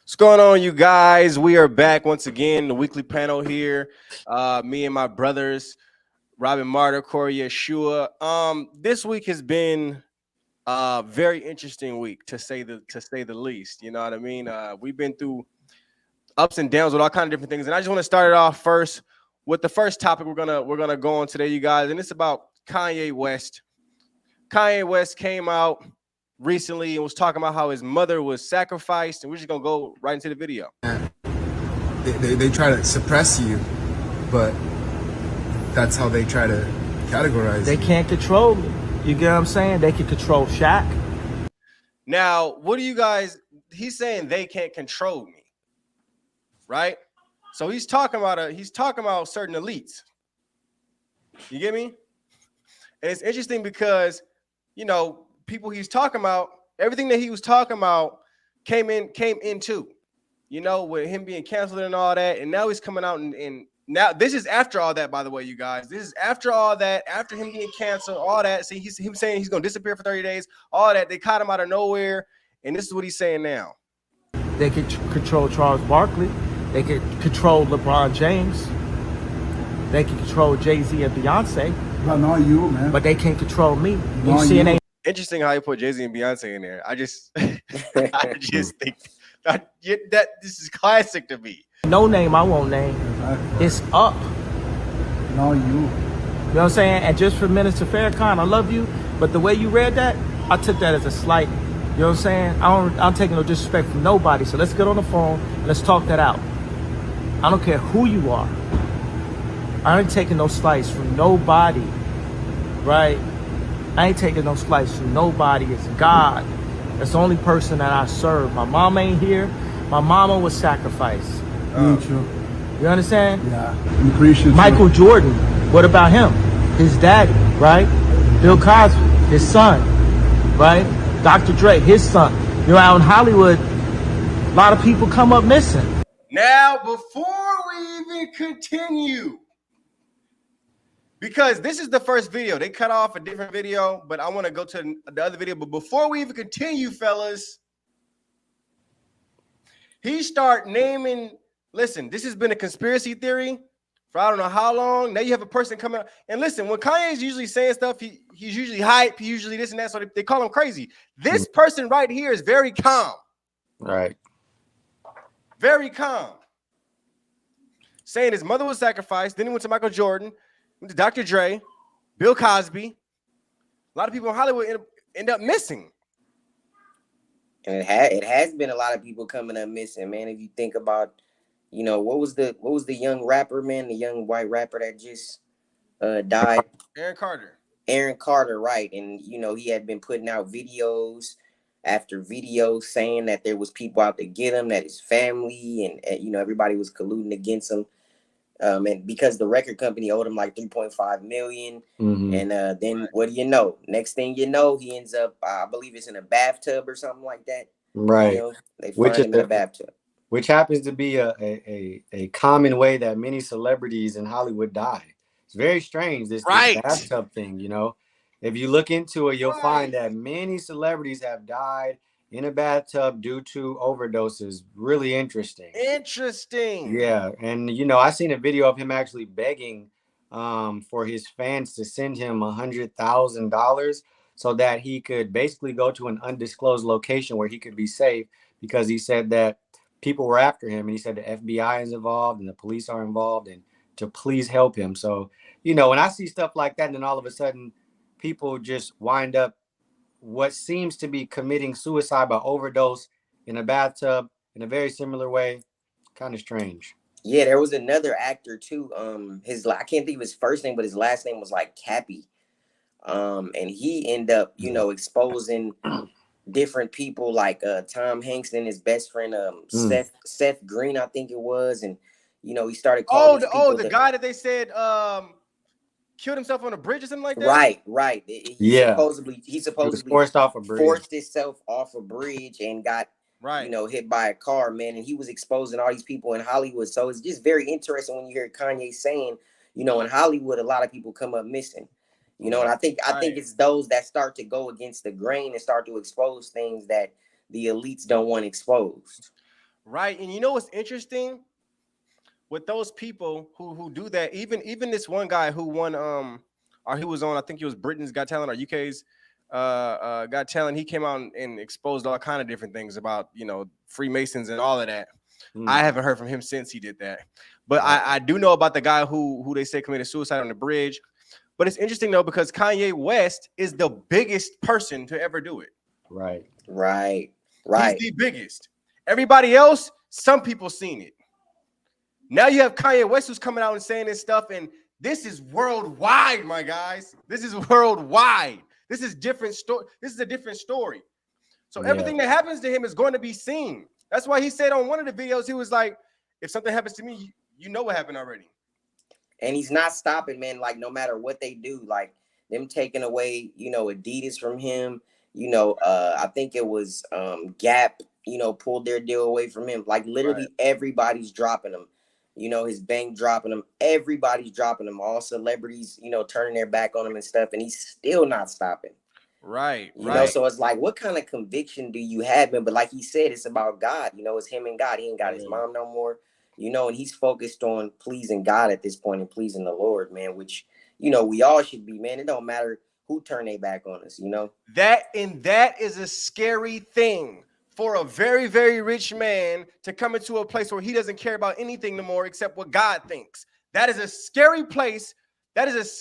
What's going on, you guys? We are back once again, the weekly panel here. Me and my brothers, Robin Martyr, Corey Yeshua. This week has been a very interesting week to say the least. You know what I mean? We've been through ups and downs with all kind of different things, and I just want to start it off first with the first topic we're gonna go on today, you guys, and it's about Kanye West. Kanye West came out recently and was talking about how his mother was sacrificed, and we're just gonna go right into the video. They try to suppress you, but that's how they try to categorize They you. can't control me. You get what I'm saying? They can control Shaq. Now, what do you guys? He's saying they can't control me, right? So he's talking about certain elites. You get me? And it's interesting because people he's talking about, everything that he was talking about came into, with him being canceled and all that. And now he's coming out and now this is after all that, by the way, you guys. This is after all that, after him getting canceled, all that. See, he's him saying he's gonna disappear for 30 days, all that. They caught him out of nowhere, and this is what he's saying now. They can control Charles Barkley. They can control LeBron James. They can control Jay-Z and Beyonce. But not you, man. But they can't control me. Not You see, you. Interesting how you put Jay-Z and Beyonce in there. I just think that this is classic to me. No name I won't name. Exactly. It's up. Not you. You know what I'm saying? And just for Minister Farrakhan, I love you, but the way you read that, I took that as a slight. You know what I'm saying? I'm taking no disrespect from nobody. So let's get on the phone and let's talk that out. I don't care who you are. I ain't taking no slice from nobody, right? I ain't taking no slice from nobody. It's God. That's the only person that I serve. My mom ain't here. My mama was sacrificed. You understand? Yeah. We appreciate Michael Jordan, what about him? His daddy, right? Bill Cosby, his son, right? Dr. Dre, his son. Out in Hollywood, a lot of people come up missing. Now, before we even continue, because this is the first video, they cut off a different video, but I want to go to the other video. But before we even continue, fellas, he start naming. Listen, this has been a conspiracy theory for I don't know how long. Now you have a person coming out. And listen, when Kanye is usually saying stuff, he's usually hype. He usually this and that. So they call him crazy. This person right here is very calm. Right. Very calm. Saying his mother was sacrificed. Then he went to Michael Jordan, went to Dr. Dre, Bill Cosby. A lot of people in Hollywood end up missing. And it has been a lot of people coming up missing, man. If you think about, what was the young rapper, man, the young white rapper that just died? Aaron Carter, right? And he had been putting out videos after videos saying that there was people out to get him, that his family and everybody was colluding against him. And because the record company owed him like $3.5 million. And then what do you know? Next thing you know, he ends up, I believe it's in a bathtub or something like that. Right. They find him in a bathtub. Which happens to be a common way that many celebrities in Hollywood die. It's very strange, this bathtub thing, If you look into it, you'll find that many celebrities have died in a bathtub due to overdoses. Really interesting. Yeah. And, I seen a video of him actually begging for his fans to send him $100,000 so that he could basically go to an undisclosed location where he could be safe, because he said that people were after him. And he said the FBI is involved and the police are involved and to please help him. So, when I see stuff like that, and then all of a sudden people just wind up what seems to be committing suicide by overdose in a bathtub in a very similar way. Kind of strange. Yeah, there was another actor too. I can't think of his first name, but his last name was like Cappy. And he ended up, exposing different people like Tom Hanks and his best friend Seth Green, I think it was, and he started calling the guy that they said killed himself on a bridge or something like that. Right. He supposedly forced himself off a bridge and got hit by a car, man. And he was exposing all these people in Hollywood. So it's just very interesting when you hear Kanye saying, in Hollywood, a lot of people come up missing. And I think it's those that start to go against the grain and start to expose things that the elites don't want exposed. Right. And you know what's interesting? With those people who do that, even this one guy who won or he was on, I think he was Britain's Got Talent or UK's Got Talent. He came out and exposed all kind of different things about, you know, Freemasons and all of that. I haven't heard from him since he did that. But I do know about the guy who they say committed suicide on the bridge. But it's interesting though, because Kanye West is the biggest person to ever do it. Right. He's the biggest. Everybody else, some people seen it. Now you have Kanye West who's coming out and saying this stuff, and this is worldwide, my guys. This is worldwide. This is different story. This is a different story. So everything that happens to him is going to be seen. That's why he said on one of the videos, he was like, if something happens to me, you know what happened already. And he's not stopping, man. Like, no matter what they do, like them taking away, you know, Adidas from him, you know, I think it was Gap, you know, pulled their deal away from him. Like, literally everybody's dropping him. You know, his bank dropping him. Everybody's dropping him. All celebrities, you know, turning their back on him and stuff. And he's still not stopping. Right. You know, so it's like, what kind of conviction do you have, man? But like he said, it's about God. You know, it's him and God. He ain't got his mom no more. You know, and he's focused on pleasing God at this point and pleasing the Lord, man, which, you know, we all should be, man. It don't matter who turn their back on us, you know? That is a scary thing. For a very, very rich man to come into a place where he doesn't care about anything no more except what God thinks. That is a scary place. That is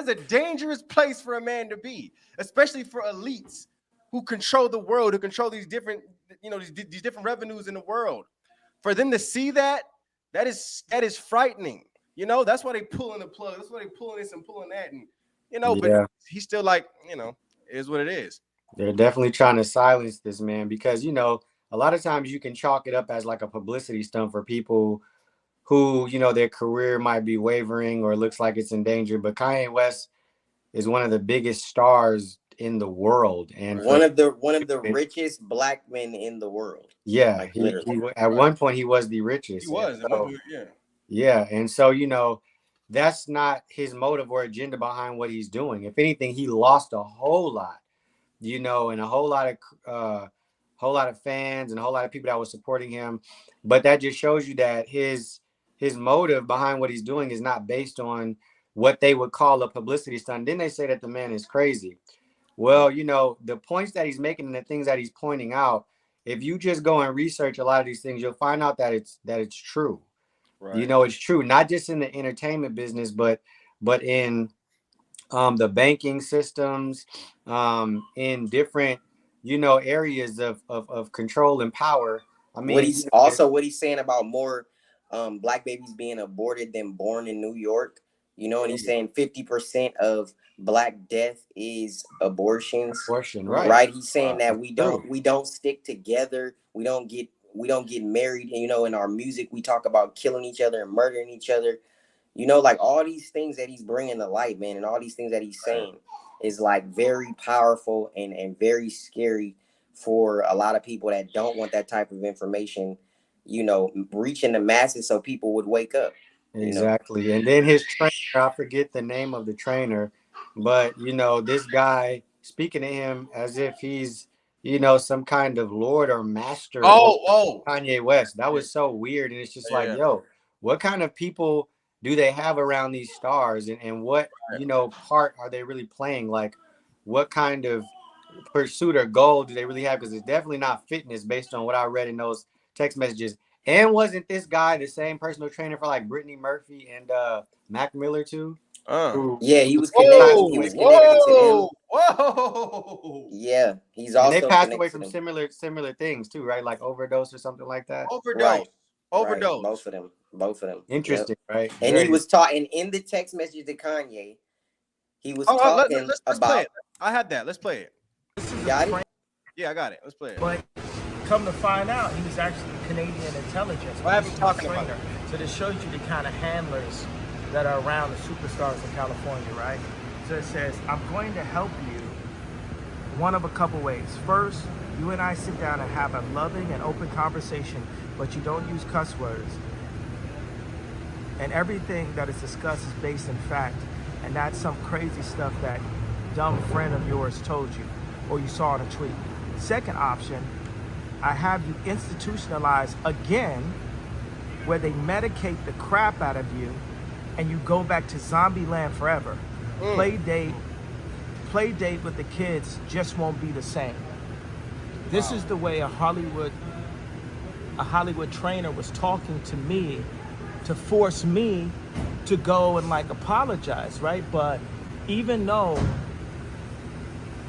a dangerous place for a man to be, especially for elites who control the world, who control these different, you know, these different revenues in the world. For them to see that is frightening. You know, that's why they pulling the plug. That's why they pulling this and pulling that. And, you know, but he's still like, you know, it is what it is. They're definitely trying to silence this man because, you know, a lot of times you can chalk it up as like a publicity stunt for people who, you know, their career might be wavering or looks like it's in danger. But Kanye West is one of the biggest stars in the world, and one of the richest black men in the world. Yeah, like, he at one point he was the richest. He was, yeah, and so, you know, that's not his motive or agenda behind what he's doing. If anything, he lost a whole lot, you know, and a whole lot of fans and a whole lot of people that were supporting him. But that just shows you that his motive behind what he's doing is not based on what they would call a publicity stunt. Then they say that the man is crazy. Well, you know, the points that he's making and the things that he's pointing out, if you just go and research a lot of these things, you'll find out that it's true. Right. You know, it's true, not just in the entertainment business, but in the banking systems, in different, you know, areas of control and power. I mean, what he's saying about more black babies being aborted than born in New York, you know, and he's saying 50% of black death is abortions. Right. He's saying that we don't stick together. We don't get married. And, you know, in our music, we talk about killing each other and murdering each other. You know, like all these things that he's bringing to light, man, and all these things that he's saying is like very powerful and very scary for a lot of people that don't want that type of information, you know, reaching the masses so people would wake up. Exactly. You know? And then his trainer, I forget the name of the trainer, but, you know, this guy speaking to him as if he's, you know, some kind of lord or master. Kanye West. That was so weird. And it's just like, yo, what kind of people do they have around these stars, and what, you know, part are they really playing? Like, what kind of pursuit or goal do they really have? Because it's definitely not fitness based on what I read in those text messages. And wasn't this guy the same personal trainer for like Brittany Murphy and Mac Miller too? He was connected. He was connected to them. Whoa! Yeah, he's also. And they passed away from similar things too, right? Like overdose or something like that. Overdose. Right. Both of them. Interesting, right? And he was talking in the text message to Kanye. He was talking let's about. Play it. I had that. Let's play it. Got it? Yeah, I got it. Let's play it. But come to find out, he was actually Canadian intelligence. I haven't talking about it. So this shows you the kind of handlers that are around the superstars in California, right? So it says, I'm going to help you one of a couple ways. First, you and I sit down and have a loving and open conversation, but you don't use cuss words. And everything that is discussed is based in fact, and not some crazy stuff that dumb friend of yours told you or you saw in a tweet. Second option, I have you institutionalized again, where they medicate the crap out of you, and you go back to zombie land forever. Play date with the kids just won't be the same. This is the way a Hollywood trainer was talking to me to force me to go and like apologize, right? But even though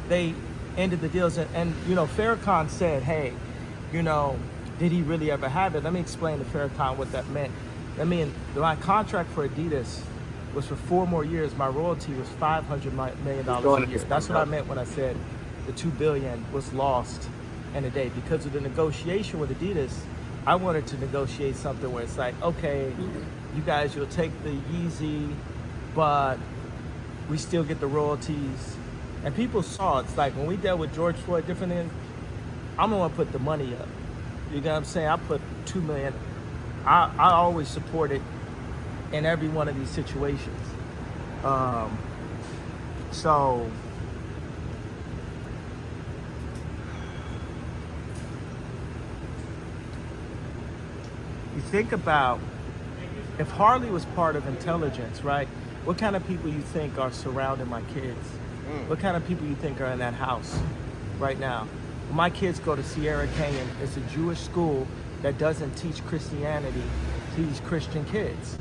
they ended the deals, and you know, Farrakhan said, hey, you know, did he really ever have it? Let me explain to Farrakhan what that meant. I mean, my contract for Adidas was for 4 more years. My royalty was $500 million a year. That's what I meant when I said the $2 billion was lost in a day. Because of the negotiation with Adidas, I wanted to negotiate something where it's like, okay, you guys, you'll take the Yeezy, but we still get the royalties. And people saw, it's like when we dealt with George Floyd, different things, I'm the one put the money up. You know what I'm saying? I put $2 million. I always support it in every one of these situations. So you think about if Harley was part of intelligence, right? What kind of people you think are surrounding my kids? What kind of people you think are in that house right now? My kids go to Sierra Canyon. It's a Jewish school that doesn't teach Christianity to these Christian kids.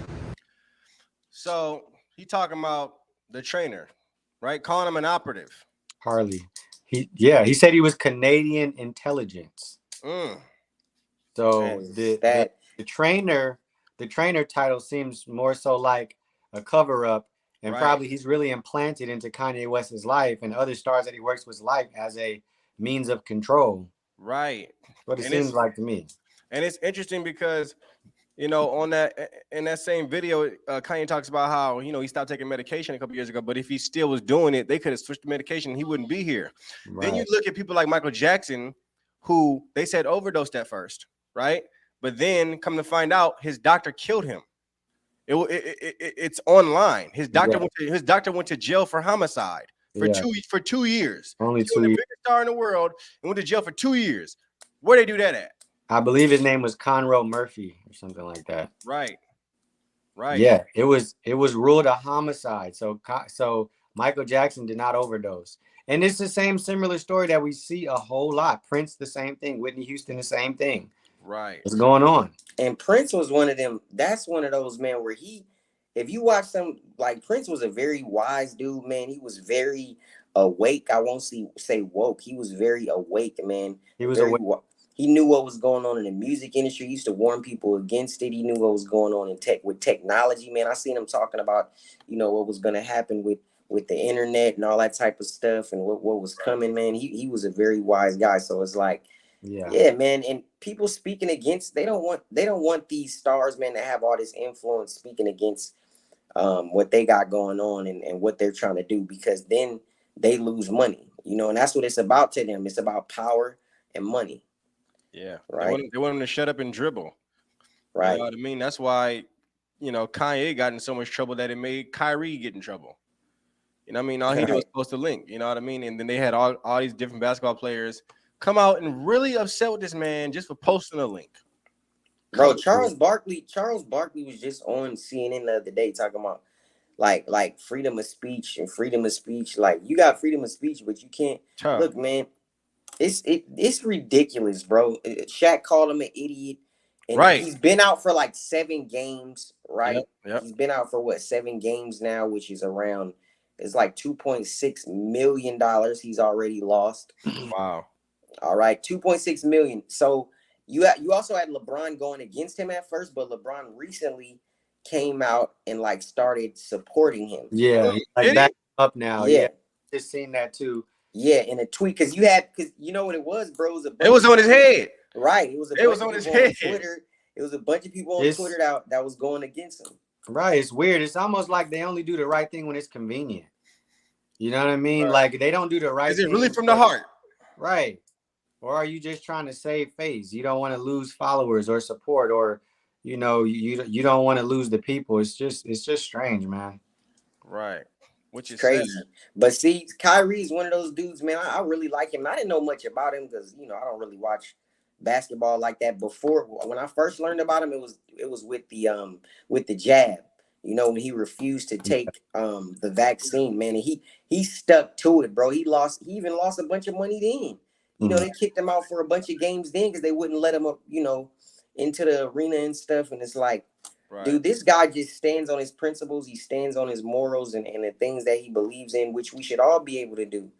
So he talking about the trainer, right? Calling him an operative. Harley. He said he was Canadian intelligence. So the trainer title seems more so like a cover-up, and probably he's really implanted into Kanye West's life and other stars that he works with life as a means of control. Right. What it seems like to me. And it's interesting because, you know, in that same video, Kanye talks about how, you know, he stopped taking medication a couple years ago, but if he still was doing it, they could have switched the medication and he wouldn't be here. Right. Then you look at people like Michael Jackson, who they said overdosed at first, right? But then come to find out, his doctor killed him. It's online. His doctor went to jail for homicide for 2 years. Only 2 years. The biggest star in the world and went to jail for 2 years. Where they do that at? I believe his name was Conroe Murphy or something like that. Right. Yeah, it was ruled a homicide. So Michael Jackson did not overdose. And it's the similar story that we see a whole lot. Prince, the same thing. Whitney Houston, the same thing. Right. What's going on? And Prince was one of them. That's one of those, man, where if you watch some, like, Prince was a very wise dude, man. He was very awake. I won't say woke. He was very awake, man. He was awake. He knew what was going on in the music industry. He used to warn people against it. He knew what was going on with technology, man. I seen him talking about, you know, what was going to happen with the internet and all that type of stuff and what was coming, man. He was a very wise guy. So it's like, yeah, man. And people speaking against, they don't want these stars, man, to have all this influence speaking against what they got going on and what they're trying to do, because then they lose money, you know, and that's what it's about to them. It's about power and money. Yeah. Right. They want him to shut up and dribble. Right. You know what I mean? That's why, you know, Kanye got in so much trouble that it made Kyrie get in trouble. You know what I mean? All he did was post a link, you know what I mean? And then they had all these different basketball players come out and really upset with this man just for posting a link. Bro, Charles Barkley was just on CNN the other day talking about like freedom of speech and freedom of speech. Like, you got freedom of speech, but you can't look, man. It's ridiculous, bro. Shaq called him an idiot, and he's been out for like 7 games, right? Yep. He's been out for 7 games now, which is around, it's like $2.6 million he's already lost. Wow. All right, 2.6 million. So you also had LeBron going against him at first, but LeBron recently came out and like started supporting him. Yeah, like back up now. Yeah, just seen that too. Yeah, in a tweet, because you know what it was, bro. It was on his head. Right. It was on his head. Twitter. It was a bunch of people on Twitter that was going against him. Right. It's weird. It's almost like they only do the right thing when it's convenient. You know what I mean? Right. Like, they don't do the right thing. Is it really from the heart? Right. Or are you just trying to save face? You don't want to lose followers or support, or, you know, you don't want to lose the people. It's just strange, man. Right. Which is crazy. sad. But see, Kyrie's one of those dudes, man. I really like him. I didn't know much about him because, you know, I don't really watch basketball like that before. When I first learned about him, it was with the jab. You know, when he refused to take the vaccine, man, and he stuck to it, bro. He even lost a bunch of money then. You know, they kicked him out for a bunch of games then because they wouldn't let him up, you know, into the arena and stuff. And it's like, dude, this guy just stands on his principles. He stands on his morals and the things that he believes in, which we should all be able to do.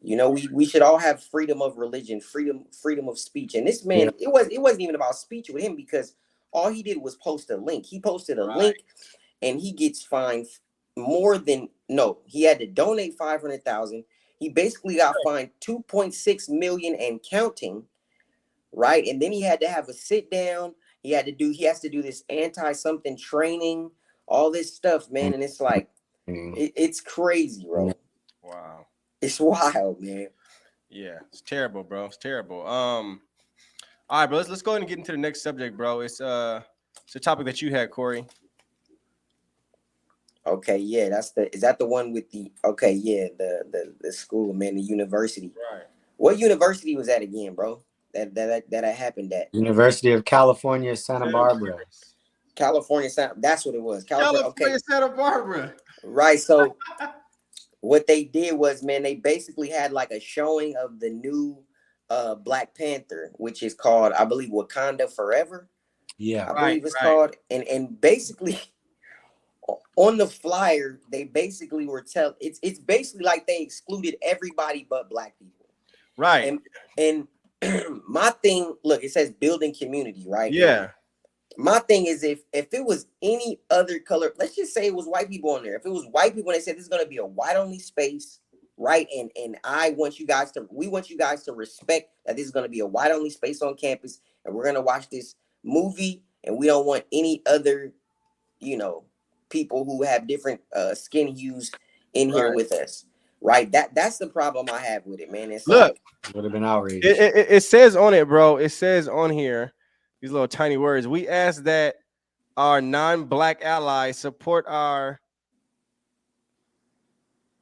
You know, we should all have freedom of religion, freedom of speech. And this man, it wasn't even about speech with him, because all he did was post a link. He posted a link, and he gets fined he had to donate 500,000. He basically got fined 2.6 million and counting, right? And then he had to have a sit down. He has to do this anti-something training, all this stuff, man. And it's like, it's crazy, bro. Wow. It's wild, man. Yeah, it's terrible, bro. It's terrible. All right, bro. Let's go ahead and get into the next subject, bro. It's a topic that you had, Corey. Okay, yeah, is that the one with the the school, man, the university. Right. What university was that again, bro? That happened at? University of California, Santa Barbara. California, that's what it was. California, Santa Barbara. Right. So what they did was, man, they basically had like a showing of the new Black Panther, which is called, I believe, Wakanda Forever. Yeah, I believe it's called. And basically on the flyer, they basically were it's basically like they excluded everybody but Black people. Right. And my thing, look, it says building community, right? Yeah. My thing is, if it was any other color, let's just say it was white people on there. If it was white people and they said this is going to be a white only space, right? And we want you guys to respect that this is going to be a white only space on campus, and we're going to watch this movie, and we don't want any other, you know, people who have different skin hues in here with us, right? That's the problem I have with it, man. It's Look, like, would have been outraged. It says on it, bro. It says on here, these little tiny words. We ask that our non-Black allies support our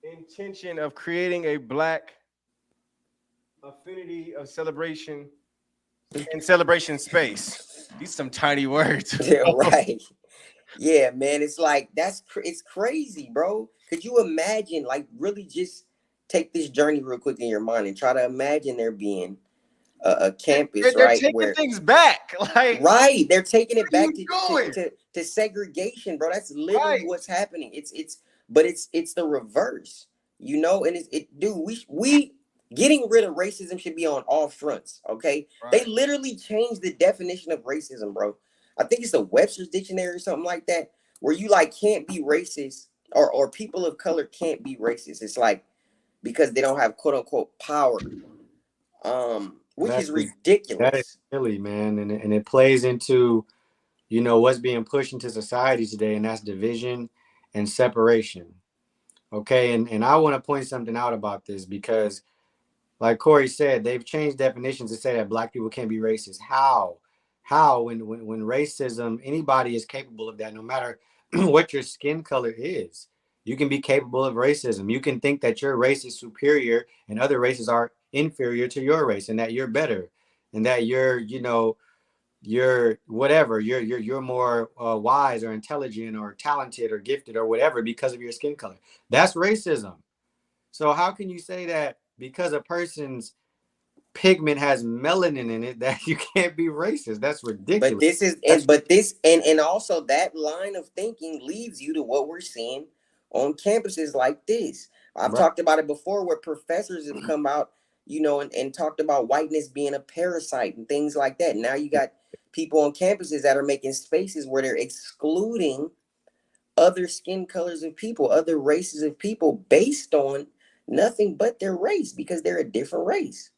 intention of creating a Black affinity of celebration and celebration space. These some tiny words. Yeah, right. Yeah, man. It's like, it's crazy, bro. Could you imagine, like, really just take this journey real quick in your mind and try to imagine there being a campus, they're right? Taking things back, like, right. They're taking it back to segregation, bro. That's literally what's happening. It's the reverse, you know. And we getting rid of racism should be on all fronts. Okay, they literally changed the definition of racism, bro. I think it's the Webster's Dictionary or something like that, where you like can't be racist, or people of color can't be racist. It's like because they don't have quote unquote power. Which is ridiculous. That is silly, man. And it plays into, you know, what's being pushed into society today, and that's division and separation. Okay, and I want to point something out about this, because like Corey said, they've changed definitions to say that Black people can't be racist. How when racism, anybody is capable of that, no matter what your skin color is. You can be capable of racism. You can think that your race is superior and other races are inferior to your race, and that you're better, and that you're whatever, you're more wise or intelligent or talented or gifted or whatever because of your skin color. That's racism. So how can you say that because a person's pigment has melanin in it that you can't be racist? That's ridiculous. And also that line of thinking leads you to what we're seeing on campuses like this. I've talked about it before, where professors have come out, you know, and talked about whiteness being a parasite and things like that. Now you got people on campuses that are making spaces where they're excluding other skin colors of people, other races of people, based on nothing but their race, because they're a different race.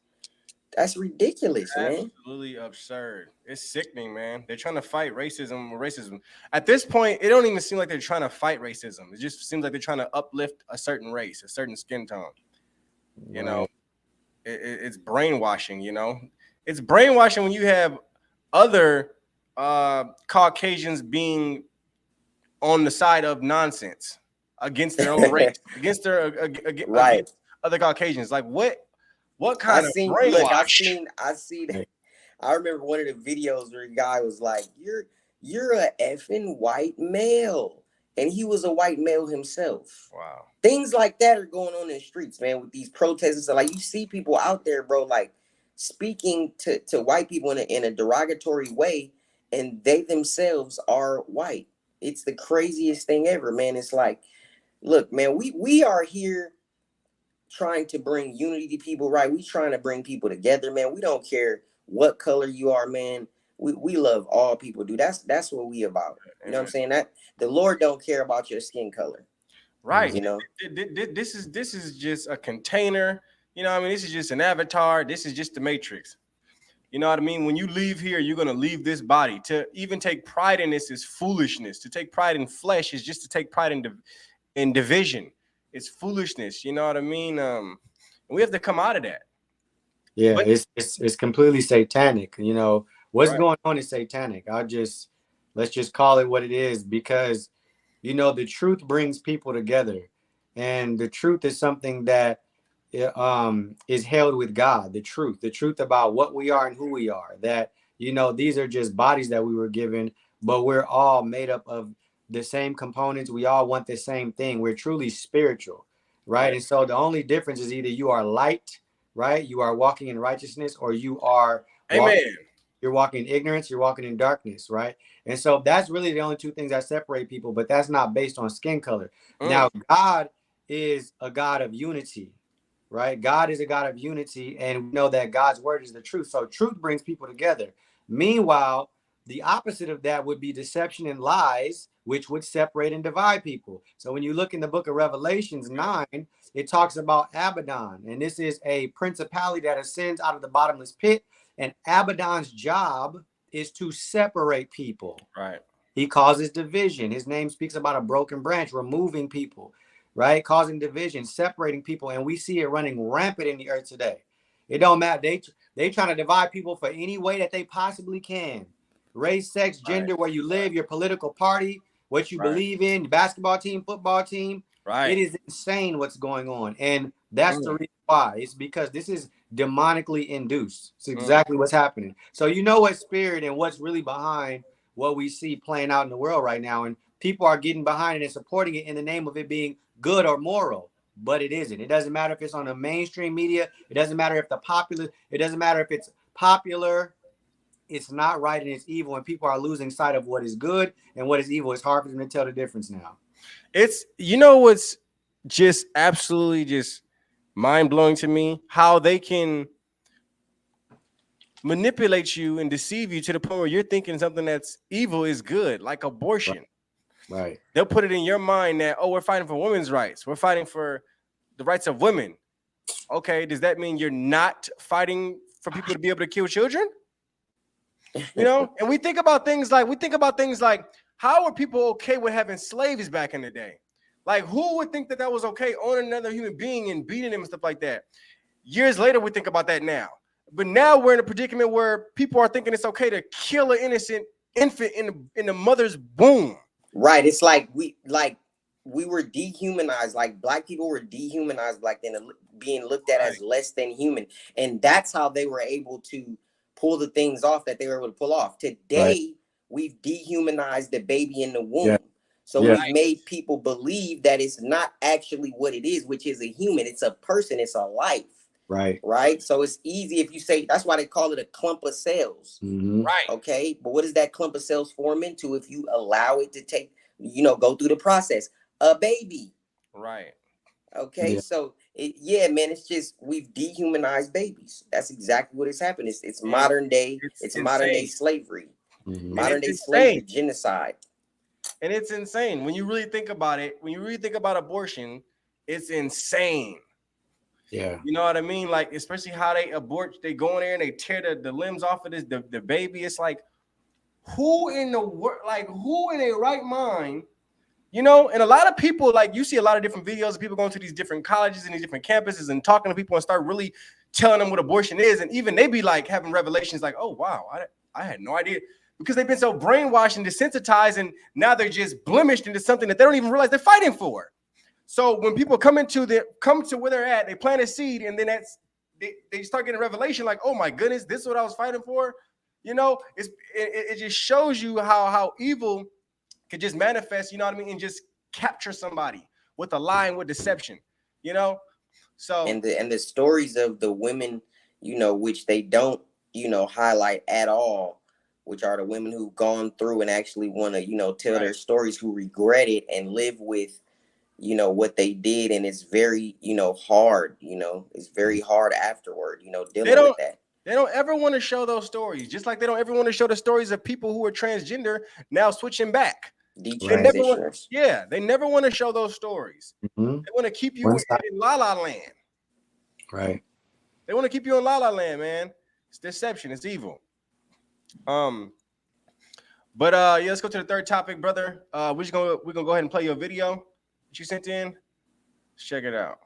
That's ridiculous, man. Absolutely absurd. It's sickening, man. They're trying to fight racism. At this point, it don't even seem like they're trying to fight racism. It just seems like they're trying to uplift a certain race, a certain skin tone. You know, it's brainwashing, you know. It's brainwashing when you have other Caucasians being on the side of nonsense against their own race, against other Caucasians. Like what kind of brainwash? I see I remember one of the videos where a guy was like, "You're a effing white male," and he was a white male himself. Wow. Things like that are going on in the streets, man, with these protests. So, like, you see people out there, bro, like speaking to white people in a derogatory way, and they themselves are white. It's the craziest thing ever, man. It's like, look, man, we are here trying to bring unity to people, right? We trying to bring people together, man. We don't care what color you are, man. We love all people, dude. That's what we about. You know what I'm saying? That the Lord don't care about your skin color. Right. You know, This is just a container. You know what I mean? This is just an avatar. This is just the matrix. You know what I mean? When you leave here, you're going to leave this body. To even take pride in this is foolishness. To take pride in flesh is just to take pride in division. It's foolishness. You know what I mean? We have to come out of that. Yeah, But, it's completely satanic. You know, what's right. going on is satanic. Let's just call it what it is, because you know the truth brings people together, and the truth is something that is held with God. The truth about what we are and who we are. That, you know, these are just bodies that we were given, but we're all made up of the same components. We all want the same thing. We're truly spiritual, right? And so the only difference is either you are light, right? You are walking in righteousness, or you are walking. Amen. You're walking in ignorance, you're walking in darkness, right? And so that's really the only two things that separate people, but that's not based on skin color. Now, God is a God of unity, right? God is a God of unity, and we know that God's word is the truth. So truth brings people together. Meanwhile, the opposite of that would be deception and lies, which would separate and divide people. So when you look in the book of Revelations 9, it talks about Abaddon, and this is a principality that ascends out of the bottomless pit. And Abaddon's job is to separate people. Right. He causes division. His name speaks about a broken branch, removing people, right? Causing division, separating people. And we see it running rampant in the earth today. It don't matter. They trying to divide people for any way that they possibly can. Race, sex, gender, where you live, your political party, what you believe in, basketball team, football team. Right. It is insane what's going on. And that's the reason why. It's because this is demonically induced. It's exactly what's happening. So you know what spirit and what's really behind what we see playing out in the world right now. And people are getting behind it and supporting it in the name of it being good or moral. But it isn't. It doesn't matter if it's on the mainstream media. It doesn't matter if it doesn't matter if it's popular. It's not right and it's evil. And people are losing sight of what is good and what is evil. It's hard for them to tell the difference now. It's, you know, what's just absolutely just mind blowing to me, how they can manipulate you and deceive you to the point where you're thinking something that's evil is good, like abortion. Right. They'll put it in your mind that, oh, we're fighting for women's rights. We're fighting for the rights of women. Okay, does that mean you're not fighting for people to be able to kill children? You know, and we think about things like how are people okay with having slaves back in the day? Like, who would think that that was okay, owning another human being and beating them and stuff like that? Years later, we think about that now. But now we're in a predicament where people are thinking it's okay to kill an innocent infant in the mother's womb. Right. It's like we were dehumanized. Like black people were dehumanized back then, being looked at as less than human. And that's how they were able to pull the things off that they were able to pull off. Today, we've dehumanized the baby in the womb. Yeah. So we've made people believe that it's not actually what it is, which is a human. It's a person. It's a life. Right. Right. So it's easy if you say, that's why they call it a clump of cells. Mm-hmm. Right. Okay. But what does that clump of cells form into if you allow it to take, go through the process? A baby. Right. Okay. Yeah. So man, it's just, we've dehumanized babies. That's exactly what has happened. It's modern day. It's modern day slavery. Mm-hmm. Modern day slavery, genocide. And it's insane. When you really think about it, when you really think about abortion, it's insane. Yeah. You know what I mean? Like, especially how they abort, they go in there and they tear the limbs off of the baby. It's like, who in the world, like, who in a right mind, you know? And a lot of people, like, you see a lot of different videos of people going to these different colleges and these different campuses and talking to people and start really telling them what abortion is. And even they be like having revelations like, oh, wow, I had no idea. Because they've been so brainwashed and desensitized, and now they're just blemished into something that they don't even realize they're fighting for. So when people come to where they're at, they plant a seed, and then they start getting a revelation like, oh my goodness, this is what I was fighting for. You know, it just shows you how evil could just manifest, you know what I mean, and just capture somebody with a lie and with deception, you know. So And the stories of the women, you know, which they don't, you know, highlight at all, which are the women who've gone through and actually want to, you know, tell their stories, who regret it and live with, you know, what they did. And it's very, you know, hard, you know, it's very hard afterward, you know, they dealing with don't that. they don't ever want to show those stories, just like they don't ever want to show the stories of people who are transgender now switching back. They never want, Detransitioners. yeah, they never want to show those stories. Mm-hmm. They want to keep you One in, side. in la la land. Right. They want to keep you in la la land, man. It's deception. It's evil. But yeah, let's go to the third topic, brother. We're gonna go ahead and play your video that you sent in. Let's check it out.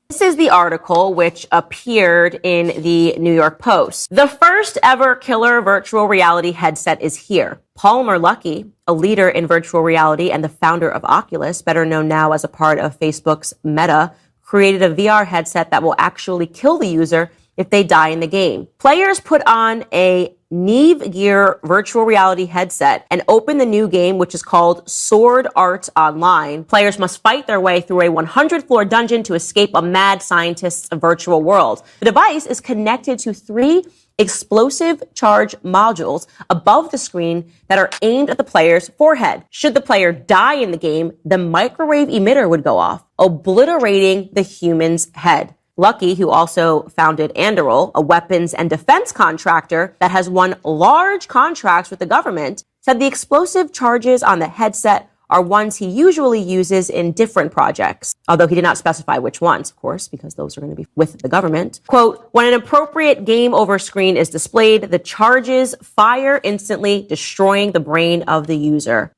This is the article which appeared in the New York Post. The first ever killer virtual reality headset is here. Palmer Luckey, a leader in virtual reality and the founder of Oculus, better known now as a part of Facebook's Meta, created a VR headset that will actually kill the user if they die in the game. Players put on a Neve Gear virtual reality headset and open the new game, which is called Sword Art Online. Players must fight their way through a 100-floor dungeon to escape a mad scientist's virtual world. The device is connected to 3 explosive charge modules above the screen that are aimed at the player's forehead. Should the player die in the game, the microwave emitter would go off, obliterating the human's head. Luckey, who also founded Anduril, a weapons and defense contractor that has won large contracts with the government, said the explosive charges on the headset are ones he usually uses in different projects, although he did not specify which ones, of course, because those are going to be with the government. Quote, when an appropriate game over screen is displayed, the charges fire instantly, destroying the brain of the user.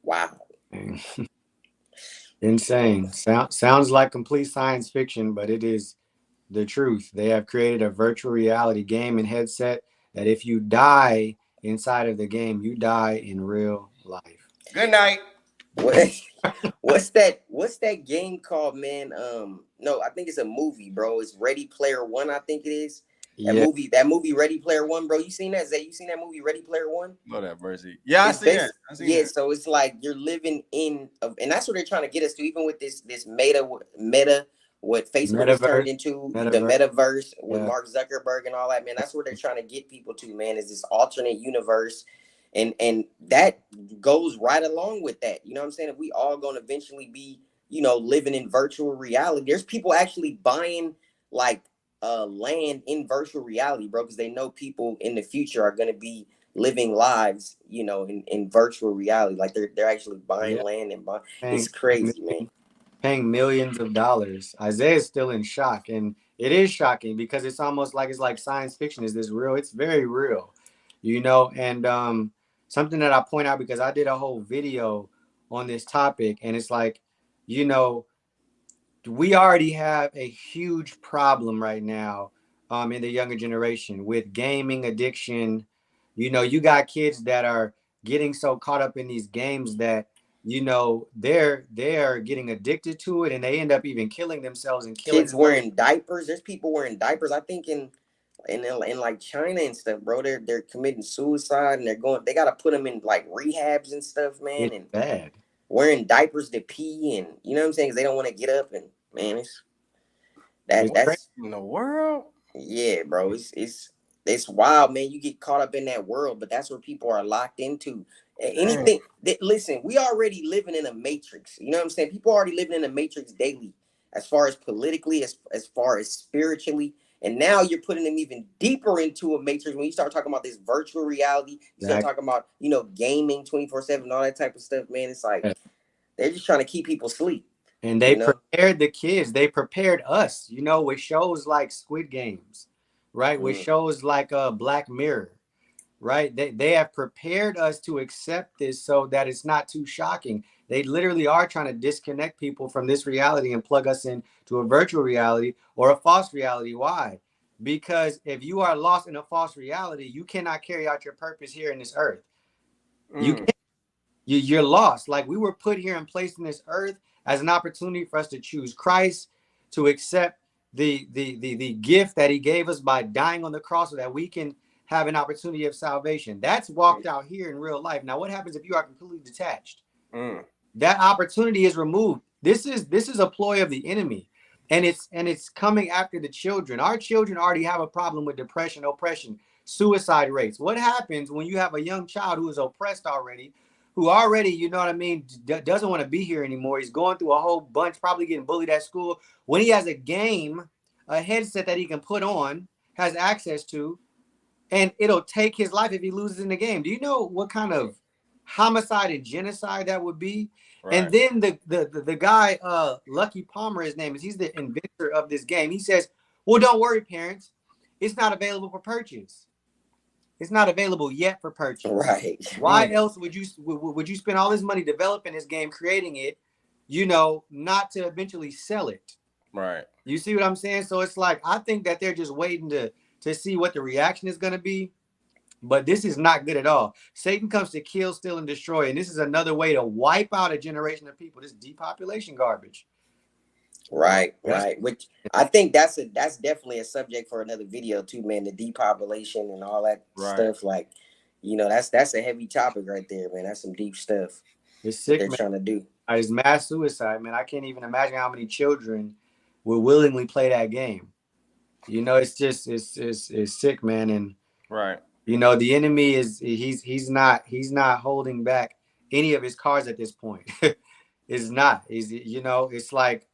Wow. Insane. Sounds like complete science fiction, but it is the truth. They have created a virtual reality game and headset that if you die inside of the game, you die in real life. Good night. What's that game called, man? No, I think it's a movie, bro. It's Ready Player One, I think it is. That movie Ready Player One, bro. You seen that? Zay, you seen that movie Ready Player One? Lord have mercy. Yeah, I see that. So it's like you're living in, and that's what they're trying to get us to, even with this meta, what Facebook has turned into, the metaverse with Mark Zuckerberg and all that, man. That's what they're trying to get people to, man, is this alternate universe. And that goes right along with that. You know what I'm saying? If we all gonna eventually be, you know, living in virtual reality, there's people actually buying like land in virtual reality, bro, because they know people in the future are gonna be living lives, you know, in virtual reality. Like they're actually buying land and buying. It's crazy, man. Paying millions of dollars. Isaiah's still in shock, and it is shocking because it's almost like it's like science fiction. Is this real? It's very real, you know. And something that I point out, because I did a whole video on this topic, and it's like, you know, we already have a huge problem right now in the younger generation with gaming addiction. You know, you got kids that are getting so caught up in these games that, you know, they're getting addicted to it, and they end up even killing themselves and killing kids wearing diapers. There's people wearing diapers. I think in like China and stuff, bro. They're committing suicide, and they gotta put them in like rehabs and stuff, man. It's and bad. Wearing diapers to pee, and you know what I'm saying? Because they don't want to get up, and man, that's in the world. Yeah, bro. It's wild, man. You get caught up in that world, but that's where people are locked into. Anything that, listen, we already living in a matrix. You know what I'm saying? People are already living in a matrix daily, as far as politically, as far as spiritually. And now you're putting them even deeper into a matrix when you start talking about this virtual reality. You start talking about, you know, gaming 24/7, all that type of stuff, man. It's like they're just trying to keep people asleep. And they prepared the kids. They prepared us, you know, with shows like Squid Games, right? With shows like Black Mirror, right? They have prepared us to accept this so that it's not too shocking. They literally are trying to disconnect people from this reality and plug us into a virtual reality or a false reality. Why? Because if you are lost in a false reality, you cannot carry out your purpose here in this earth. You can't. You're lost. Like, we were put here and placed in this earth as an opportunity for us to choose Christ, to accept the gift that he gave us by dying on the cross so that we can have an opportunity of salvation. That's walked out here in real life. Now, what happens if you are completely detached? That opportunity is removed. This is a ploy of the enemy, and it's coming after the children. Our children already have a problem with depression, oppression, suicide rates. What happens when you have a young child who is oppressed already, who already, you know what I mean, doesn't want to be here anymore? He's going through a whole bunch, probably getting bullied at school. When he has a game, a headset that he can put on, has access to, and it'll take his life if he loses in the game. Do you know what kind of homicide and genocide that would be? Right. And then the guy, Lucky Palmer, his name is, he's the inventor of this game. He says, well, don't worry, parents. It's not available for purchase. It's not available yet for purchase. Right. Why else would you spend all this money developing this game, creating it, you know, not to eventually sell it? Right. You see what I'm saying? So it's like, I think that they're just waiting to see what the reaction is going to be. But this is not good at all. Satan comes to kill, steal, and destroy. And this is another way to wipe out a generation of people. This depopulation garbage. Right. Which I think that's definitely a subject for another video too, man. The depopulation and all that stuff. Like, you know, that's a heavy topic right there, man. That's some deep stuff. It's sick, they're trying to do. It's mass suicide, man. I can't even imagine how many children will willingly play that game. You know, it's just it's sick, man. And you know, the enemy he's not holding back any of his cards at this point. It's not. You know, it's like,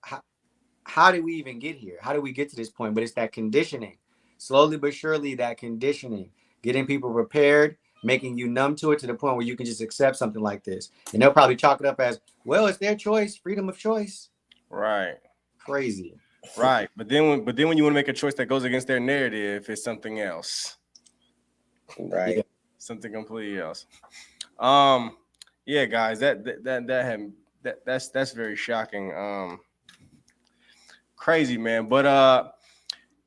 how did we even get here? How did we get to this point? But it's that conditioning, slowly but surely, that conditioning, getting people prepared, making you numb to it to the point where you can just accept something like this. And they'll probably chalk it up as, well, it's their choice, freedom of choice. Right. Crazy. Right. But then when you want to make a choice that goes against their narrative, it's something else. Right. Yeah. Something completely else. Yeah, guys, that's very shocking. Crazy, man. But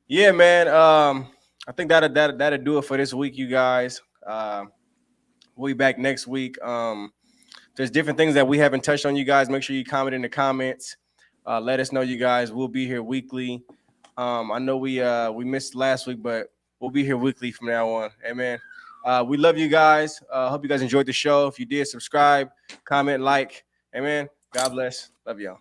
yeah, man. I think that'll do it for this week, you guys. We'll be back next week. There's different things that we haven't touched on, you guys. Make sure you comment in the comments. Let us know, you guys. We'll be here weekly. I know we missed last week, but we'll be here weekly from now on. Amen. We love you guys. Hope you guys enjoyed the show. If you did, subscribe, comment, like. Amen. God bless. Love y'all.